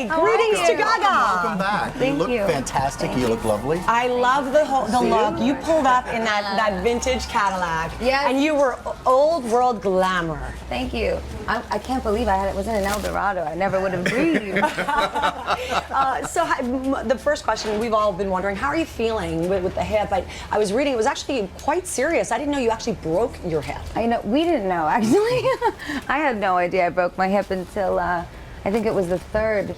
Hi, greetings to Gaga. Welcome back. Thank you. Look fantastic. You look lovely. I love the look. You pulled up in that vintage Cadillac. Yes. And you were old world glamour. Thank you. I can't believe was in an Eldorado. I never would have breathed. The first question we've all been wondering, how are you feeling with the hip? I was reading, it was actually quite serious. I didn't know you actually broke your hip. I know, we didn't know actually. I had no idea I broke my hip until I think it was the third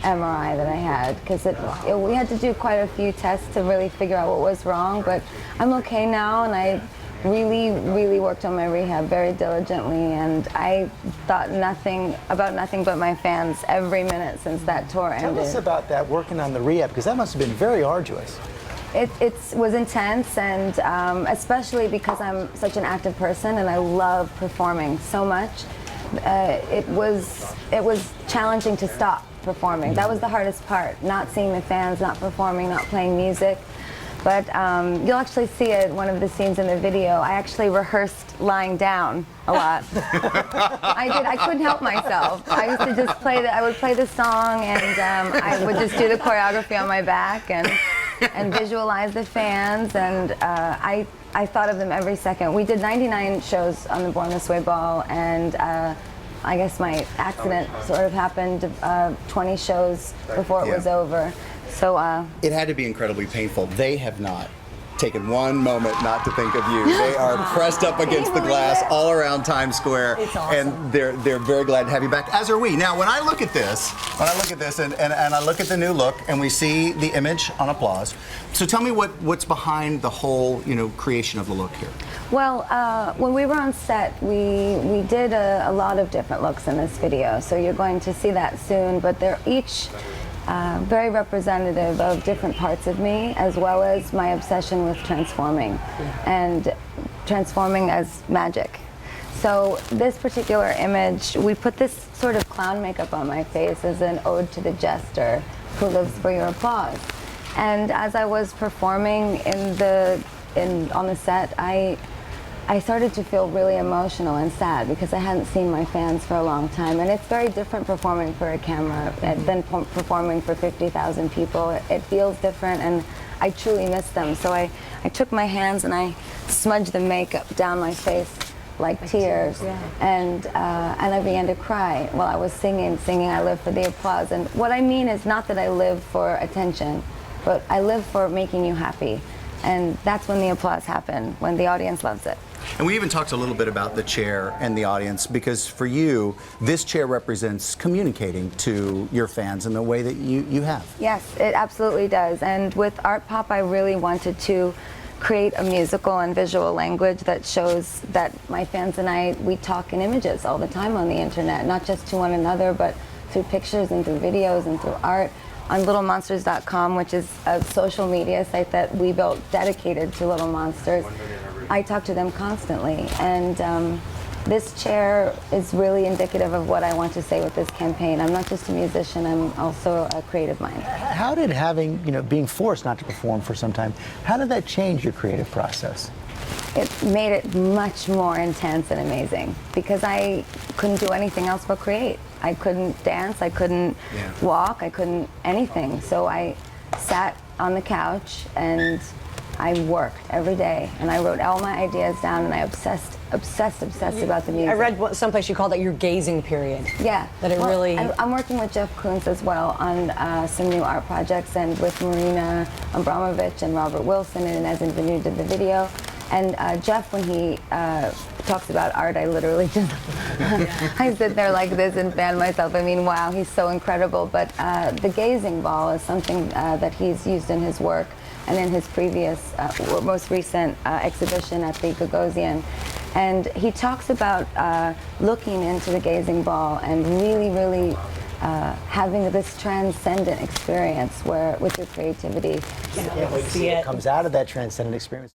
MRI that I had, because we had to do quite a few tests to really figure out what was wrong, but I'm okay now, and I really worked on my rehab very diligently, and I thought nothing but my fans every minute since that tour ended. Tell us about that, working on the rehab, because that must have been very arduous. It was intense, and especially because I'm such an active person and I love performing so much. It was challenging to stop performing. That was the hardest part, not seeing the fans, not performing, not playing music. But you'll actually see it, one of the scenes in the video. I actually rehearsed lying down a lot. I did. I couldn't help myself. I used to just I would play the song, and I would just do the choreography on my back and visualize the fans, and I thought of them every second. We did 99 shows on the Born This Way Ball, and I guess my accident sort of happened 20 shows before it was over. So it had to be incredibly painful. They have not taken one moment not to think of you. They are pressed up against the glass all around Times Square. It's awesome. And they're very glad to have you back, as are we. Now, when I look at this, and I look at the new look, and we see the image on Applause, so tell me what's behind the whole, creation of the look here. Well, when we were on set, we did a lot of different looks in this video, so you're going to see that soon, but they're each very representative of different parts of me, as well as my obsession with transforming, and transforming as magic. So this particular image, we put this sort of clown makeup on my face as an ode to the jester who lives for your applause. And as I was performing on the set, I started to feel really emotional and sad because I hadn't seen my fans for a long time. And it's very different performing for a camera than performing for 50,000 people. It feels different, and I truly miss them. So I took my hands and I smudged the makeup down my face like tears, and I began to cry while I was singing I Live for the Applause. And what I mean is not that I live for attention, but I live for making you happy. And that's when the applause happens, when the audience loves it. And we even talked a little bit about the chair and the audience, because for you, this chair represents communicating to your fans in the way that you have. Yes, it absolutely does. And with Artpop, I really wanted to create a musical and visual language that shows that my fans and we talk in images all the time on the internet, not just to one another, but through pictures and through videos and through art. On littlemonsters.com, which is a social media site that we built dedicated to Little Monsters, I talk to them constantly, and this chair is really indicative of what I want to say with this campaign. I'm not just a musician, I'm also a creative mind. How did being forced not to perform for some time, how did that change your creative process? It made it much more intense and amazing, because I couldn't do anything else but create. I couldn't dance, I couldn't walk, I couldn't anything. So I sat on the couch and I worked every day, and I wrote all my ideas down, and I obsessed about the music. I read someplace you called it your gazing period. Yeah. That it really... I'm working with Jeff Koons as well on some new art projects, and with Marina Abramovich and Robert Wilson, and Inez Venu did the video. And Jeff, when he talks about art, I literally just, I sit there like this and fan myself. I mean, wow, he's so incredible. But the gazing ball is something that he's used in his work and in his previous, most recent exhibition at the Gagosian. And he talks about looking into the gazing ball and really having this transcendent experience with your creativity. It comes out of that transcendent experience.